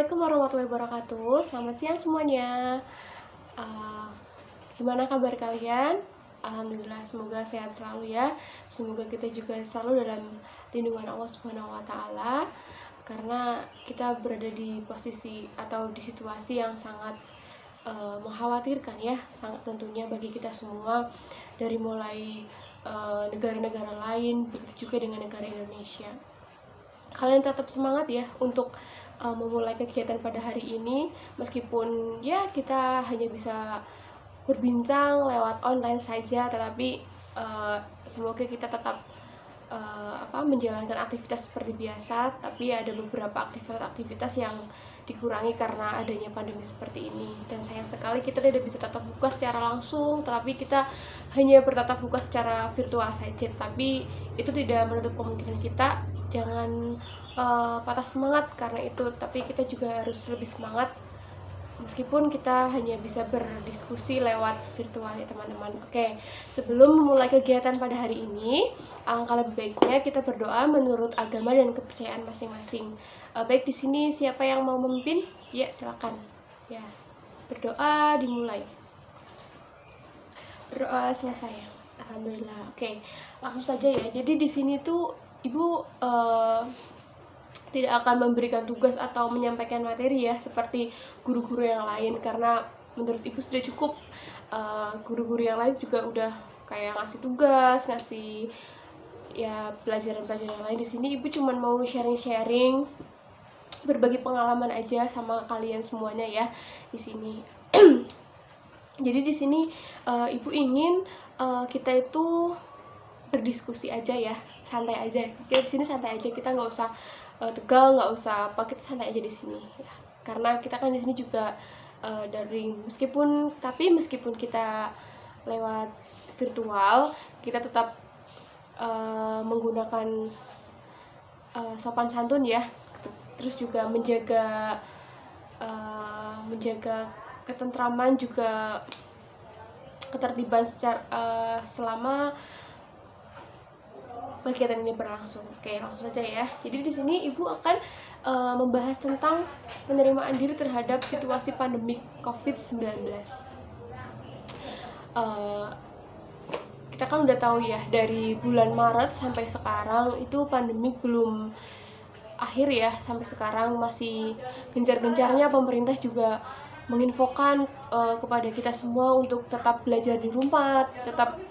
Assalamualaikum warahmatullahi wabarakatuh. Selamat siang semuanya. Uh, Gimana kabar kalian? Alhamdulillah, semoga sehat selalu ya. Semoga kita juga selalu dalam lindungan Allah Subhanahu wa taala, karena kita berada di posisi atau di situasi yang sangat mengkhawatirkan ya, sangat tentunya bagi kita semua, dari mulai negara-negara lain, begitu juga dengan negara Indonesia. Kalian tetap semangat ya untuk memulai kegiatan pada hari ini, meskipun ya kita hanya bisa berbincang lewat online saja, tetapi semoga kita tetap menjalankan aktivitas seperti biasa. Tapi ada beberapa aktivitas yang dikurangi karena adanya pandemi seperti ini, dan sayang sekali kita tidak bisa tatap muka secara langsung, tetapi kita hanya bertatap muka secara virtual saja. Tapi itu tidak menutup kemungkinan kita jangan patah semangat karena itu, tapi kita juga harus lebih semangat meskipun kita hanya bisa berdiskusi lewat virtual ya teman-teman. Oke, sebelum memulai kegiatan pada hari ini, alangkah lebih baiknya kita berdoa menurut agama dan kepercayaan masing-masing. Baik, di sini siapa yang mau memimpin? Ya, silakan. Ya, berdoa dimulai. Berdoa selesai. Alhamdulillah. Oke, langsung saja ya. Jadi di sini tuh Ibu tidak akan memberikan tugas atau menyampaikan materi ya seperti guru-guru yang lain, karena menurut Ibu sudah cukup. Guru-guru yang lain juga udah kayak ngasih tugas, ngasih ya pelajaran-pelajaran yang lain. Di sini Ibu cuma mau sharing-sharing, berbagi pengalaman aja sama kalian semuanya ya di sini. Jadi di sini Ibu ingin kita itu berdiskusi aja ya, santai aja. Kita di sini santai aja, kita nggak usah tegang, nggak usah apa, kita santai aja di sini ya. Karena kita kan di sini juga daring, meskipun kita lewat virtual, kita tetap menggunakan sopan santun ya, terus juga menjaga ketentraman, juga ketertiban secara selama kegiatan ini berlangsung. Oke, langsung saja ya. Jadi di sini Ibu akan membahas tentang penerimaan diri terhadap situasi pandemi COVID-19. Kita kan udah tahu ya, dari bulan Maret sampai sekarang itu pandemi belum akhir ya. Sampai sekarang masih gencar-gencarnya pemerintah juga menginfokan kepada kita semua untuk tetap belajar di rumah, tetap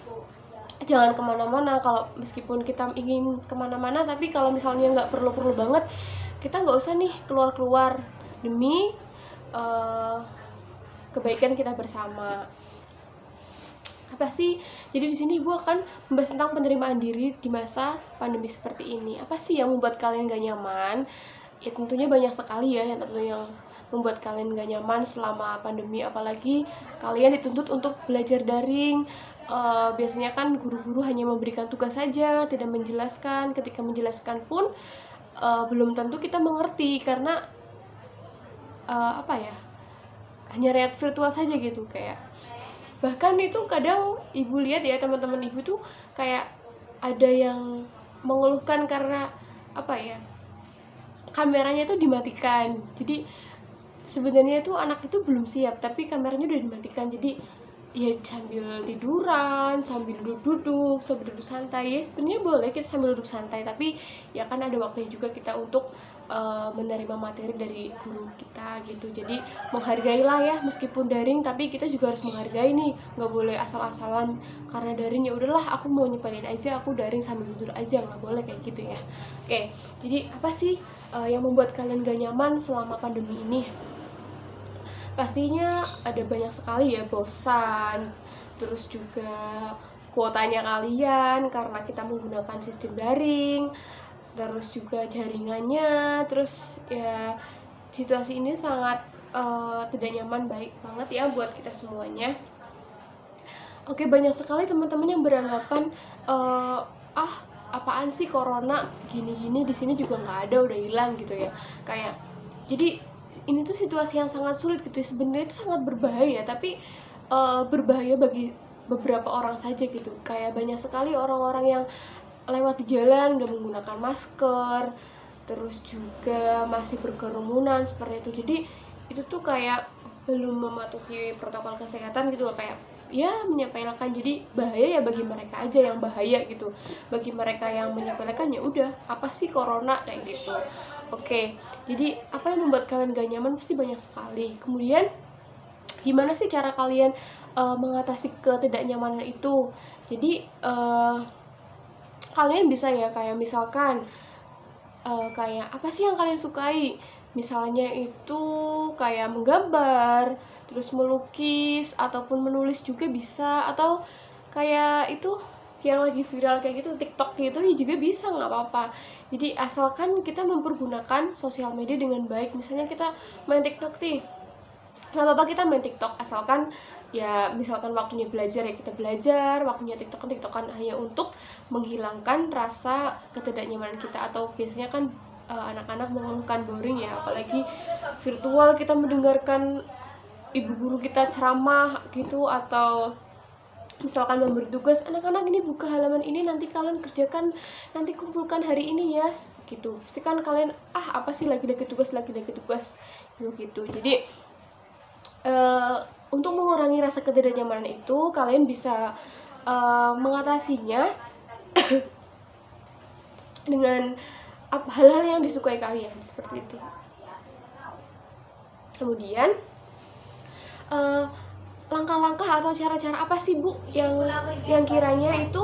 jangan kemana-mana. Kalau meskipun kita ingin kemana-mana, tapi kalau misalnya nggak perlu-perlu banget, kita nggak usah nih keluar-keluar demi kebaikan kita bersama. Apa sih? Jadi di sini Ibu akan membahas tentang penerimaan diri di masa pandemi seperti ini. Apa sih yang membuat kalian gak nyaman? Ya tentunya banyak sekali ya yang membuat kalian gak nyaman selama pandemi, apalagi kalian dituntut untuk belajar daring. Biasanya kan guru-guru hanya memberikan tugas saja, tidak menjelaskan. Ketika menjelaskan pun belum tentu kita mengerti, karena hanya lihat virtual saja gitu. Kayak bahkan itu kadang Ibu lihat ya, teman-teman Ibu tuh kayak ada yang mengeluhkan karena kameranya tuh dimatikan. Jadi sebenarnya tuh anak itu belum siap, tapi kameranya udah dimatikan. Jadi ya sambil tiduran, sambil duduk santai ya. Sebenarnya boleh kita sambil duduk santai, tapi ya kan ada waktunya juga kita untuk menerima materi dari guru kita gitu. Jadi menghargailah ya, meskipun daring tapi kita juga harus menghargai nih, nggak boleh asal-asalan karena daring ya udahlah aku mau nyepelin aja, aku daring sambil tidur aja, nggak boleh kayak gitu ya. Oke, jadi apa sih yang membuat kalian gak nyaman selama pandemi ini? Pastinya ada banyak sekali ya, bosan, terus juga kuotanya kalian karena kita menggunakan sistem daring, terus juga jaringannya, terus ya situasi ini sangat tidak nyaman banget ya buat kita semuanya. Oke, banyak sekali teman-teman yang beranggapan apaan sih corona gini-gini, di sini juga nggak ada, udah hilang gitu ya. Kayak jadi ini tuh situasi yang sangat sulit gitu. Sebenarnya itu sangat berbahaya, tapi berbahaya bagi beberapa orang saja gitu. Kayak banyak sekali orang-orang yang lewat di jalan gak menggunakan masker, terus juga masih berkerumunan seperti itu. Jadi itu tuh kayak belum mematuhi protokol kesehatan gitu loh, kayak ya menyepelekan. Jadi bahaya ya bagi mereka aja yang bahaya gitu, bagi mereka yang menyepelekan ya udah apa sih corona kayak gitu. Oke, jadi apa yang membuat kalian gak nyaman pasti banyak sekali. Kemudian gimana sih cara kalian mengatasi ketidaknyamanan itu? Jadi kalian bisa ya kayak misalkan kayak apa sih yang kalian sukai, misalnya itu kayak menggambar, terus melukis ataupun menulis juga bisa, atau kayak itu yang lagi viral kayak gitu TikTok gitu ya juga bisa, nggak apa-apa. Jadi asalkan kita mempergunakan sosial media dengan baik. Misalnya kita main TikTok nih, nggak apa-apa kita main TikTok, asalkan ya misalkan waktunya belajar ya kita belajar, waktunya TikTokan hanya untuk menghilangkan rasa ketidaknyamanan kita. Atau biasanya kan anak-anak mengeluhkan boring ya, apalagi virtual, kita mendengarkan ibu guru kita ceramah gitu, atau misalkan memberi tugas, anak-anak ini buka halaman ini, nanti kalian kerjakan, nanti kumpulkan hari ini ya gitu. Pasti kan kalian apa sih lagi-lagi tugas gitu. Jadi untuk mengurangi rasa ketidaknyamanan itu kalian bisa mengatasinya dengan hal-hal yang disukai kalian seperti itu. Kemudian langkah-langkah atau cara-cara apa sih Bu yang kiranya itu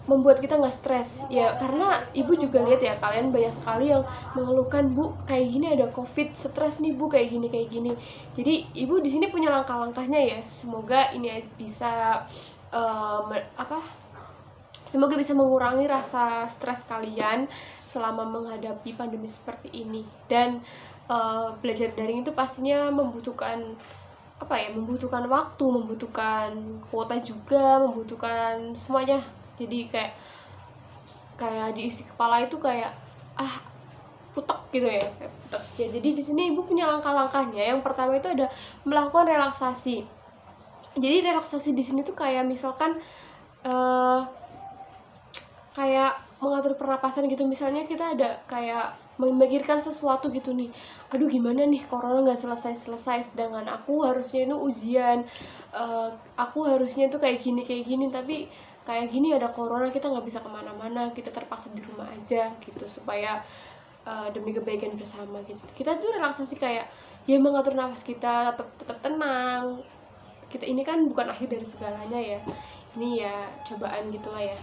membuat kita nggak stres ya? Karena ibu juga lihat ya, kalian banyak sekali yang mengeluhkan, Bu kayak gini ada covid, stres nih Bu kayak gini. Jadi ibu di sini punya langkah-langkahnya ya. Semoga ini bisa semoga bisa mengurangi rasa stres kalian selama menghadapi pandemi seperti ini. Dan belajar daring itu pastinya membutuhkan membutuhkan waktu, membutuhkan kuota juga, membutuhkan semuanya. Jadi kayak diisi kepala itu kayak putek gitu ya, putek. Ya, jadi di sini ibu punya langkah-langkahnya. Yang pertama itu ada melakukan relaksasi. Jadi relaksasi di sini tuh kayak misalkan kayak mengatur pernapasan gitu. Misalnya kita ada kayak memikirkan sesuatu gitu nih, aduh gimana nih corona nggak selesai, sedangkan aku harusnya itu ujian, aku harusnya itu kayak gini, tapi kayak gini ada corona, kita nggak bisa kemana-mana, kita terpaksa di rumah aja gitu, supaya demi kebaikan bersama gitu. Kita tuh relaksasi kayak ya mengatur nafas kita tetap tenang. Kita ini kan bukan akhir dari segalanya ya, ini ya cobaan gitulah ya.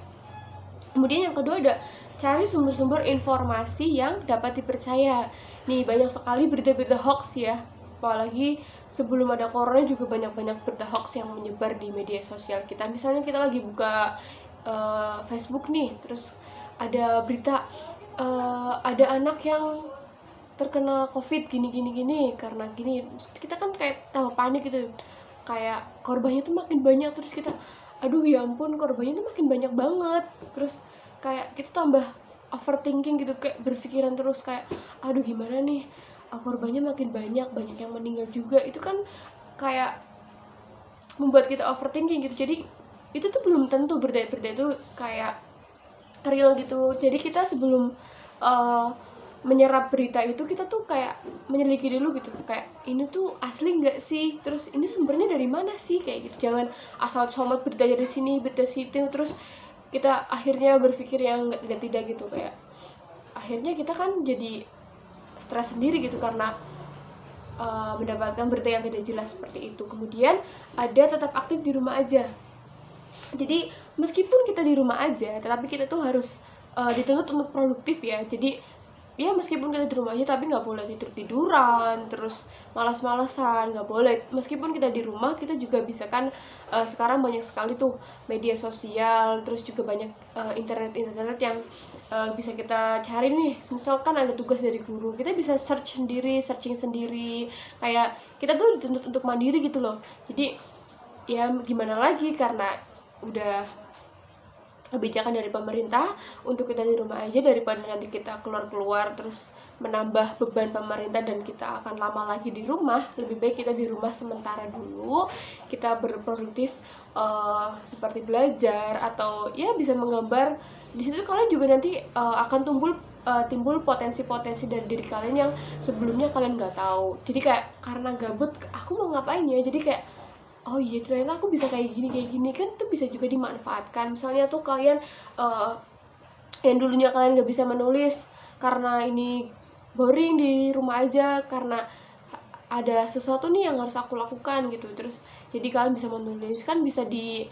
Kemudian yang kedua ada cari sumber-sumber informasi yang dapat dipercaya. Nih banyak sekali berita-berita hoax ya, apalagi sebelum ada corona juga banyak berita hoax yang menyebar di media sosial kita. Misalnya kita lagi buka Facebook nih, terus ada berita ada anak yang terkena covid gini karena gini, kita kan kayak tambah panik gitu, kayak korbannya tuh makin banyak, terus kita aduh ya ampun korbannya tuh makin banyak banget, terus kayak kita tambah overthinking gitu, kayak berpikiran terus kayak aduh gimana nih, korbannya makin banyak yang meninggal juga. Itu kan kayak membuat kita overthinking gitu. Jadi itu tuh belum tentu berita itu kayak real gitu. Jadi kita sebelum menyerap berita itu, kita tuh kayak menyelidiki dulu gitu, kayak ini tuh asli nggak sih, terus ini sumbernya dari mana sih, kayak gitu. Jangan asal comot berita dari sini, berita situ, terus kita akhirnya berpikir yang tidak gitu, kayak akhirnya kita kan jadi stres sendiri gitu karena mendapatkan berita yang tidak jelas seperti itu. Kemudian ada tetap aktif di rumah aja. Jadi meskipun kita di rumah aja, tetapi kita tuh harus dituntut untuk produktif ya. Jadi ya meskipun kita di rumah aja, tapi nggak boleh tiduran terus malas-malasan, nggak boleh. Meskipun kita di rumah, kita juga bisa kan sekarang banyak sekali tuh media sosial, terus juga banyak internet yang bisa kita cari nih. Misalkan ada tugas dari guru, kita bisa searching sendiri, kayak kita tuh dituntut untuk mandiri gitu loh. Jadi ya gimana lagi, karena udah kebijakan dari pemerintah untuk kita di rumah aja, daripada nanti kita keluar terus menambah beban pemerintah dan kita akan lama lagi di rumah. Lebih baik kita di rumah sementara dulu, kita berproduktif seperti belajar atau ya bisa menggambar. Di situ kalian juga nanti akan timbul potensi-potensi dari diri kalian yang sebelumnya kalian nggak tahu. Jadi kayak karena gabut, aku mau ngapain ya, jadi kayak oh iya ternyata aku bisa kayak gini kan, itu bisa juga dimanfaatkan. Misalnya tuh kalian yang dulunya kalian nggak bisa menulis karena ini boring di rumah aja, karena ada sesuatu nih yang harus aku lakukan gitu, terus jadi kalian bisa menulis, kan bisa di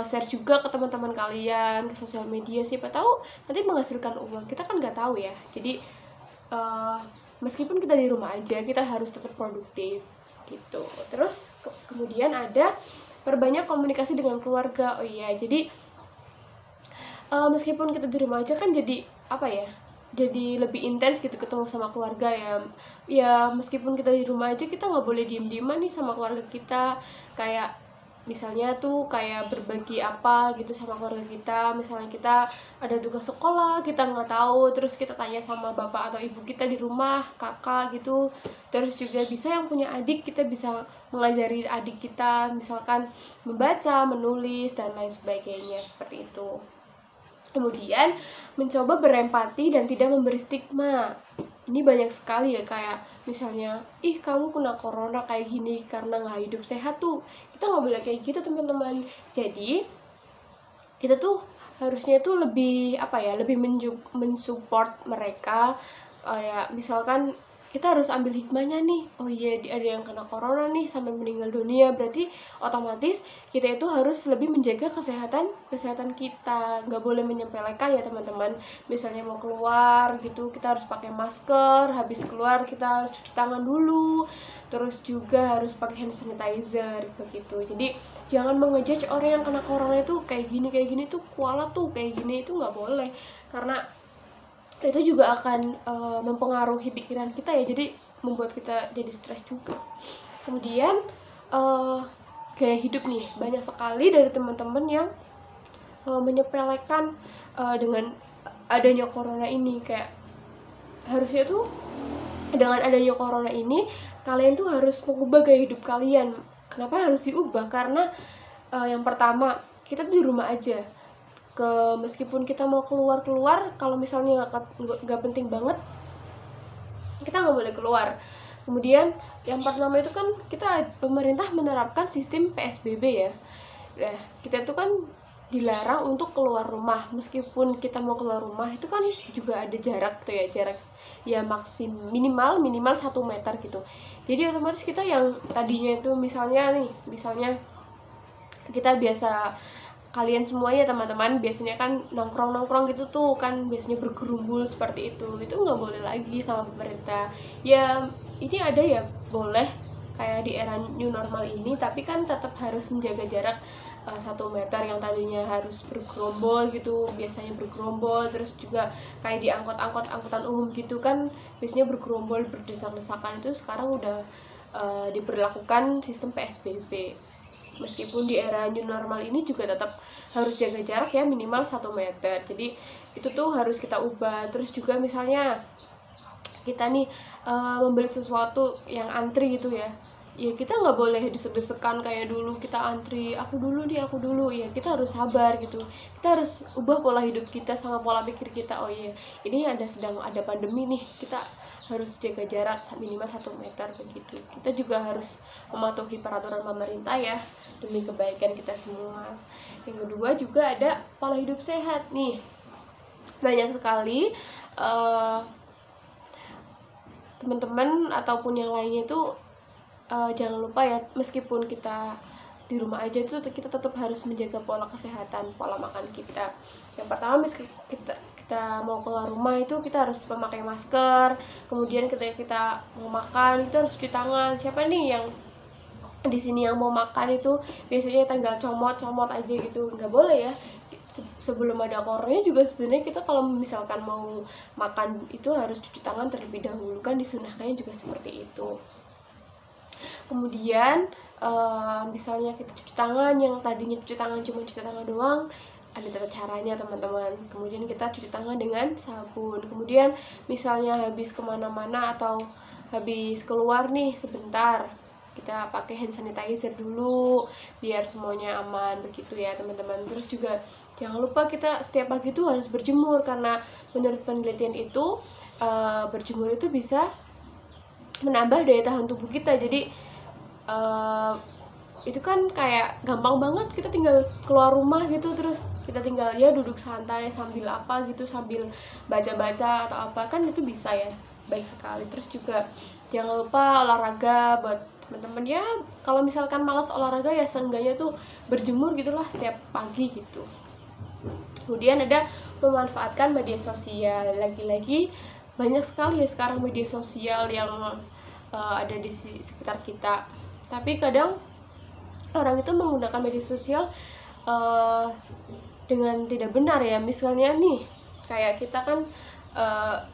share juga ke teman-teman kalian, ke sosial media, siapa tahu nanti menghasilkan uang, kita kan nggak tahu ya. Jadi meskipun kita di rumah aja, kita harus tetap produktif gitu. Terus kemudian ada perbanyak komunikasi dengan keluarga. Oh iya, jadi meskipun kita di rumah aja kan jadi apa ya, jadi lebih intens gitu ketemu sama keluarga ya. Ya meskipun kita di rumah aja, kita nggak boleh diem-dieman nih sama keluarga kita, kayak misalnya tuh kayak berbagi apa gitu sama keluarga kita. Misalnya kita ada tugas sekolah, kita nggak tahu, terus kita tanya sama bapak atau ibu kita di rumah, kakak gitu. Terus juga bisa yang punya adik, kita bisa mengajari adik kita misalkan membaca, menulis, dan lain sebagainya, seperti itu. Kemudian mencoba berempati dan tidak memberi stigma. Ini banyak sekali ya, kayak misalnya, ih kamu kena corona kayak gini karena nggak hidup sehat tuh. Kita nggak boleh kayak gitu teman-teman. Jadi kita tuh harusnya tuh lebih apa ya, lebih mensupport mereka. Kayak misalkan kita harus ambil hikmahnya nih, oh iya ada yang kena corona nih sampai meninggal dunia, berarti otomatis kita itu harus lebih menjaga kesehatan kita, nggak boleh menyepelekan ya teman-teman. Misalnya mau keluar gitu, kita harus pakai masker, habis keluar kita harus cuci tangan dulu, terus juga harus pakai hand sanitizer begitu. Jadi jangan mengejudge orang yang kena corona itu kayak gini tuh kualat tuh kayak gini, itu nggak boleh, karena itu juga akan mempengaruhi pikiran kita ya, jadi membuat kita jadi stres juga. Kemudian gaya hidup nih, banyak sekali dari teman-teman yang menyepelekan dengan adanya corona ini. Kayak harusnya tuh dengan adanya corona ini kalian tuh harus mengubah gaya hidup kalian. Kenapa harus diubah? Karena yang pertama, kita tuh di rumah aja, meskipun kita mau keluar, kalau misalnya nggak penting banget, kita nggak boleh keluar. Kemudian yang pertama itu kan pemerintah menerapkan sistem PSBB ya. Kita tuh kan dilarang untuk keluar rumah. Meskipun kita mau keluar rumah itu kan juga ada jarak tuh ya, jarak ya minimal 1 meter gitu. Jadi otomatis kita yang tadinya itu misalnya kita biasa, kalian semuanya teman-teman biasanya kan nongkrong gitu tuh kan, biasanya bergerumbul seperti itu nggak boleh lagi sama pemerintah. Ya ini ada ya boleh kayak di era new normal ini, tapi kan tetap harus menjaga jarak 1 meter. Yang tadinya harus bergerombol gitu, biasanya bergerombol, terus juga kayak di angkutan umum gitu kan biasanya bergerombol berdesak-desakan, itu sekarang udah diberlakukan sistem PSBB. Meskipun di era new normal ini juga tetap harus jaga jarak ya, minimal 1 meter. Jadi itu tuh harus kita ubah. Terus juga misalnya kita nih membeli sesuatu yang antri gitu ya, kita nggak boleh desek-desekan kayak dulu, kita antri aku dulu ya, kita harus sabar gitu. Kita harus ubah pola hidup kita sama pola pikir kita. Oh iya, ini sedang ada pandemi nih, kita harus jaga jarak minimal 1 meter begitu. Kita juga harus mematuhi peraturan pemerintah ya, demi kebaikan kita semua. Yang kedua juga ada pola hidup sehat nih. Banyak sekali teman-teman ataupun yang lainnya itu jangan lupa ya, meskipun kita di rumah aja itu kita tetap harus menjaga pola kesehatan, pola makan kita. Yang pertama, kita mau keluar rumah itu kita harus memakai masker. Kemudian ketika kita mau makan kita harus cuci tangan. Siapa nih yang di sini yang mau makan itu biasanya tinggal comot aja gitu? Nggak boleh ya. Sebelum ada corona juga sebenarnya kita kalau misalkan mau makan itu harus cuci tangan terlebih dahulu, kan disunahkannya juga seperti itu. Kemudian misalnya kita cuci tangan, yang tadinya cuci tangan cuma cuci tangan doang, ada tata caranya teman-teman. Kemudian kita cuci tangan dengan sabun. Kemudian misalnya habis kemana-mana atau habis keluar nih sebentar, kita pakai hand sanitizer dulu biar semuanya aman begitu ya teman-teman. Terus juga jangan lupa kita setiap pagi itu harus berjemur, karena menurut penelitian itu berjemur itu bisa menambah daya tahan tubuh kita. Jadi itu kan kayak gampang banget, kita tinggal keluar rumah gitu, terus kita tinggal ya duduk santai sambil apa gitu, sambil baca-baca atau apa, kan itu bisa ya, baik sekali. Terus juga jangan lupa olahraga buat teman-teman ya, kalau misalkan malas olahraga ya seenggaknya tuh berjemur gitulah setiap pagi gitu. Kemudian ada memanfaatkan media sosial. Lagi-lagi banyak sekali ya sekarang media sosial yang ada di sekitar kita, tapi kadang orang itu menggunakan media sosial dengan tidak benar ya. Misalnya nih, kayak kita kan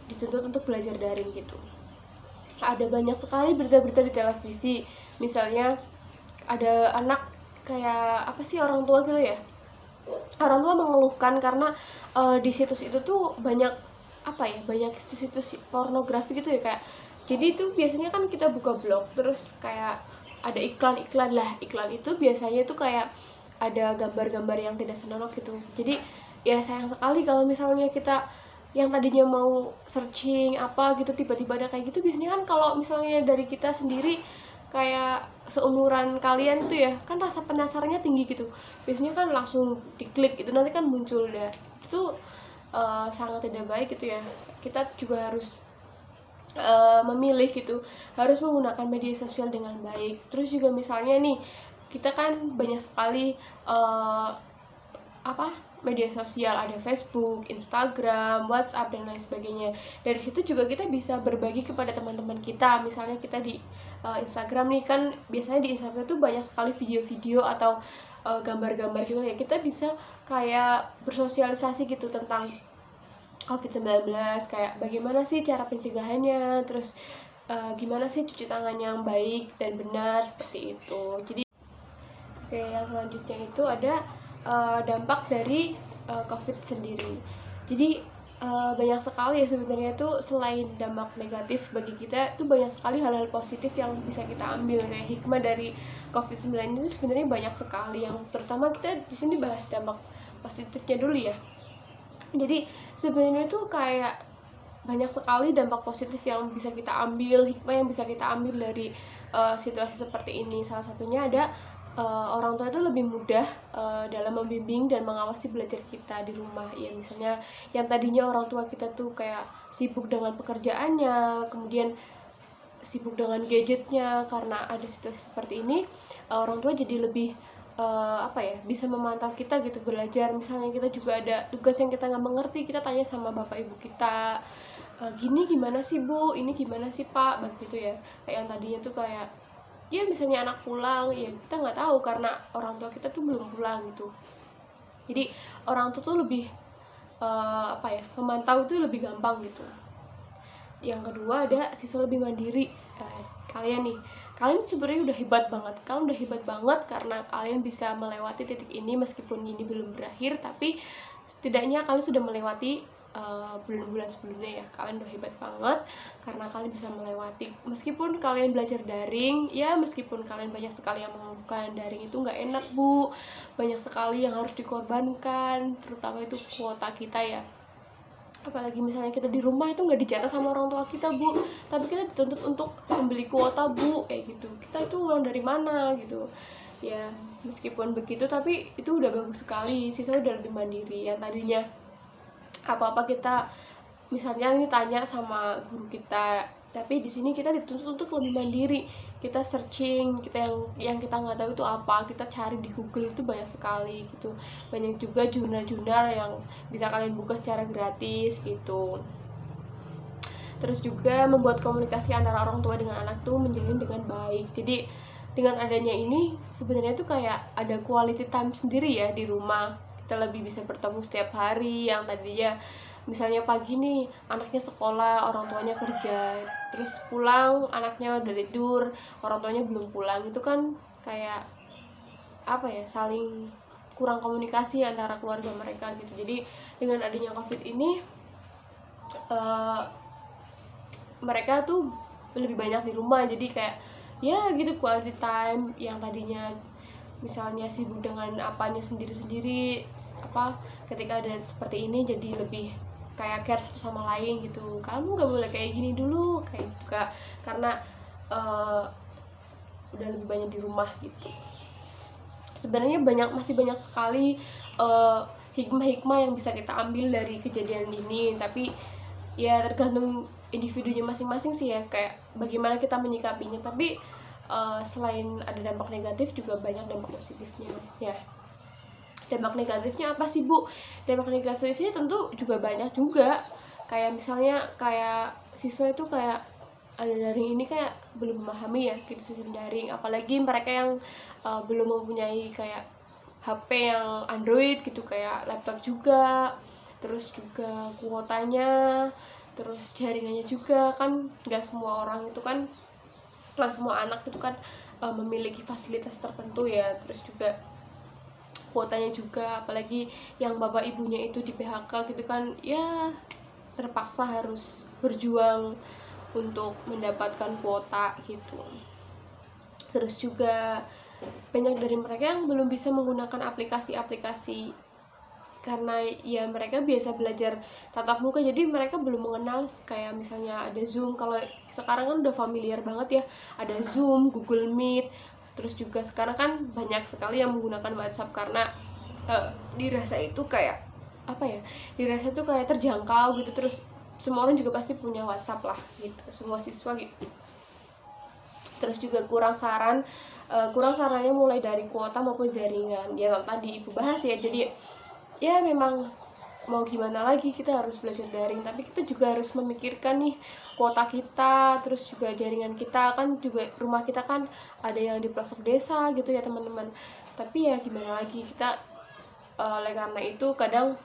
dituntut untuk belajar daring gitu. Ada banyak sekali berita-berita di televisi, misalnya ada anak kayak apa sih, orang tua gitu ya, orang tua mengeluhkan karena di situs itu tuh banyak apa ya, banyak situs pornografi gitu ya kayak. Jadi itu biasanya kan kita buka blog terus kayak ada iklan-iklan lah, iklan itu biasanya tuh kayak ada gambar-gambar yang tidak senonoh gitu. Jadi ya sayang sekali kalau misalnya kita yang tadinya mau searching apa gitu tiba-tiba ada kayak gitu. Biasanya kan kalau misalnya dari kita sendiri kayak seumuran kalian tuh ya kan rasa penasarannya tinggi gitu, biasanya kan langsung diklik gitu, nanti kan muncul deh. Itu sangat tidak baik gitu ya. Kita juga harus memilih gitu, harus menggunakan media sosial dengan baik. Terus juga misalnya nih, kita kan banyak sekali media sosial, ada Facebook, Instagram, WhatsApp dan lain sebagainya. Dari situ juga kita bisa berbagi kepada teman-teman kita. Misalnya kita di Instagram nih kan, biasanya di Instagram tuh banyak sekali video-video atau gambar-gambar gitu ya. Kita bisa kayak bersosialisasi gitu tentang COVID-19, kayak bagaimana sih cara pencegahannya, terus gimana sih cuci tangan yang baik dan benar, seperti itu. Jadi oke, yang selanjutnya itu ada dampak dari COVID sendiri. Jadi banyak sekali ya sebenarnya tuh, selain dampak negatif bagi kita tuh banyak sekali hal-hal positif yang bisa kita ambil. Kayak hikmah dari COVID-19 itu sebenarnya banyak sekali. Yang pertama kita di sini bahas dampak positifnya dulu ya. Jadi sebenarnya tuh kayak banyak sekali dampak positif yang bisa kita ambil, hikmah yang bisa kita ambil dari situasi seperti ini. Salah satunya ada orang tua itu lebih mudah dalam membimbing dan mengawasi belajar kita di rumah. Ya misalnya yang tadinya orang tua kita tuh kayak sibuk dengan pekerjaannya, kemudian sibuk dengan gadgetnya, karena ada situasi seperti ini, orang tua jadi lebih bisa memantau kita gitu belajar. Misalnya kita juga ada tugas yang kita nggak mengerti, kita tanya sama bapak ibu kita, gini gimana sih bu, ini gimana sih pak, begitu ya. Kayak yang tadinya tuh kayak ya misalnya anak pulang, ya kita nggak tahu karena orang tua kita tuh belum pulang gitu. Jadi orang tua tuh lebih memantau itu lebih gampang gitu. Yang kedua ada siswa lebih mandiri. Kalian sebenarnya udah hebat banget, karena kalian bisa melewati titik ini meskipun ini belum berakhir, tapi setidaknya kalian sudah melewati bulan-bulan sebelumnya ya. Kalian udah hebat banget karena kalian bisa melewati, meskipun kalian belajar daring ya, meskipun kalian banyak sekali yang mengeluhkan daring itu nggak enak bu, banyak sekali yang harus dikorbankan, terutama itu kuota kita ya. Apalagi misalnya kita di rumah itu nggak dicatat sama orang tua kita bu, tapi kita dituntut untuk membeli kuota bu, kayak gitu. Kita itu uang dari mana gitu ya. Meskipun begitu tapi itu udah bagus sekali, siswa udah lebih mandiri. Yang tadinya apa-apa kita misalnya ini tanya sama guru kita, tapi di sini kita dituntut untuk lebih mandiri. Kita searching, yang kita nggak tahu itu apa, kita cari di Google, itu banyak sekali gitu. Banyak juga jurnal-jurnal yang bisa kalian buka secara gratis gitu. Terus juga membuat komunikasi antara orang tua dengan anak tuh menjalin dengan baik. Jadi dengan adanya ini sebenarnya tuh kayak ada quality time sendiri ya di rumah. Kita lebih bisa bertemu setiap hari. Yang tadinya misalnya pagi nih anaknya sekolah, orang tuanya kerja, terus pulang anaknya udah tidur, orang tuanya belum pulang, itu kan kayak saling kurang komunikasi antara keluarga mereka gitu. Jadi dengan adanya COVID ini mereka tuh lebih banyak di rumah, jadi kayak ya gitu, quality time yang tadinya misalnya sibuk dengan apanya sendiri-sendiri, apa ketika ada seperti ini jadi lebih kayak care satu sama lain gitu. Kamu gak boleh kayak gini dulu, kayak gitu Kak, karena udah lebih banyak di rumah gitu. Sebenarnya masih banyak sekali hikmah-hikmah yang bisa kita ambil dari kejadian ini, tapi ya tergantung individunya masing-masing sih ya, kayak bagaimana kita menyikapinya. Tapi selain ada dampak negatif juga banyak dampak positifnya ya. Dampak negatifnya apa sih Bu? Dampak negatifnya tentu juga banyak juga, kayak misalnya kayak siswa itu kayak ada daring ini kayak belum memahami ya gitu sistem daring, apalagi mereka yang belum mempunyai kayak HP yang Android gitu, kayak laptop juga, terus juga kuotanya, terus jaringannya juga kan nggak semua orang itu kan, nggak semua anak itu kan memiliki fasilitas tertentu ya, terus juga kuotanya juga, apalagi yang bapak ibunya itu di PHK gitu kan ya, terpaksa harus berjuang untuk mendapatkan kuota gitu. Terus juga banyak dari mereka yang belum bisa menggunakan aplikasi-aplikasi karena ya mereka biasa belajar tatap muka, jadi mereka belum mengenal kayak misalnya ada Zoom. Kalau sekarang kan udah familiar banget ya, ada Zoom, Google Meet, terus juga sekarang kan banyak sekali yang menggunakan WhatsApp karena dirasa itu kayak apa ya, dirasa itu kayak terjangkau gitu, terus semua orang juga pasti punya WhatsApp lah gitu, semua siswa gitu. Terus juga kurang sarannya mulai dari kuota maupun jaringan ya, tadi ibu bahas ya. Jadi ya memang mau gimana lagi, kita harus belajar daring, tapi kita juga harus memikirkan nih kuota kita, terus juga jaringan kita kan, juga rumah kita kan ada yang di pelosok desa gitu ya teman-teman. Tapi ya gimana lagi, kita oleh karena itu kadang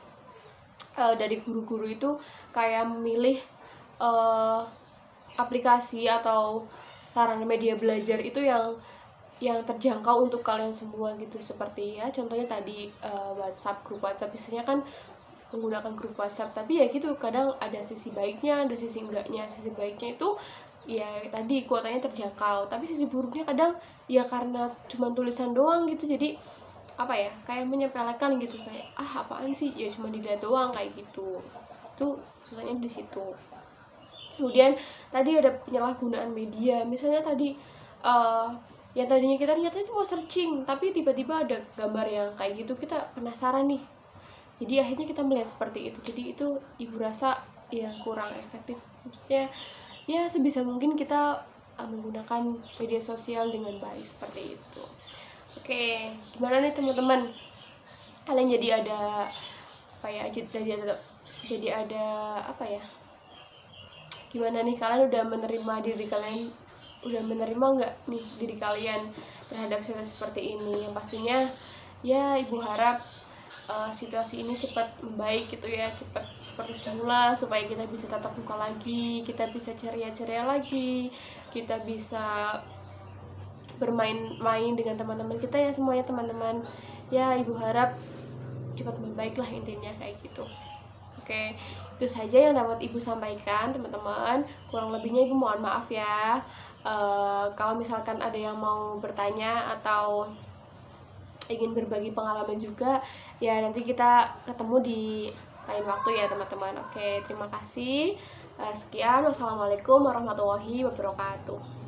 dari guru-guru itu kayak memilih aplikasi atau sarana media belajar itu yang terjangkau untuk kalian semua gitu, seperti ya contohnya tadi WhatsApp, grup WhatsApp biasanya kan menggunakan grup WhatsApp, tapi ya gitu kadang ada sisi baiknya, ada sisi enggaknya. Sisi baiknya itu ya tadi kuotanya terjangkau, tapi sisi buruknya kadang ya karena cuma tulisan doang gitu, jadi apa ya, kayak menyepelekan gitu, kayak apaan sih ya cuma dilihat doang kayak gitu. Itu susahnya di situ. Kemudian tadi ada penyalahgunaan media, misalnya tadi yang tadinya kita niatnya cuma searching, tapi tiba-tiba ada gambar yang kayak gitu, kita penasaran nih, jadi akhirnya kita melihat seperti itu. Jadi itu ibu rasa ya kurang efektif, maksudnya ya sebisa mungkin kita menggunakan media sosial dengan baik seperti itu. Oke, gimana nih teman-teman, kalian jadi ada apa ya, jadi ada apa ya, gimana nih, kalian udah menerima diri kalian, udah menerima nggak nih diri kalian terhadap situasi seperti ini? Yang pastinya ya ibu harap situasi ini cepat membaik gitu ya, cepat seperti semula, supaya kita bisa tatap muka lagi, kita bisa ceria-ceria lagi, kita bisa bermain-main dengan teman-teman kita ya semuanya teman-teman. Ya ibu harap cepat membaik lah, intinya kayak gitu. Oke, itu saja yang dapat ibu sampaikan teman-teman, kurang lebihnya ibu mohon maaf ya. Kalau misalkan ada yang mau bertanya atau ingin berbagi pengalaman juga ya, nanti kita ketemu di lain waktu ya teman-teman. Oke, terima kasih. Sekian, wassalamualaikum warahmatullahi wabarakatuh.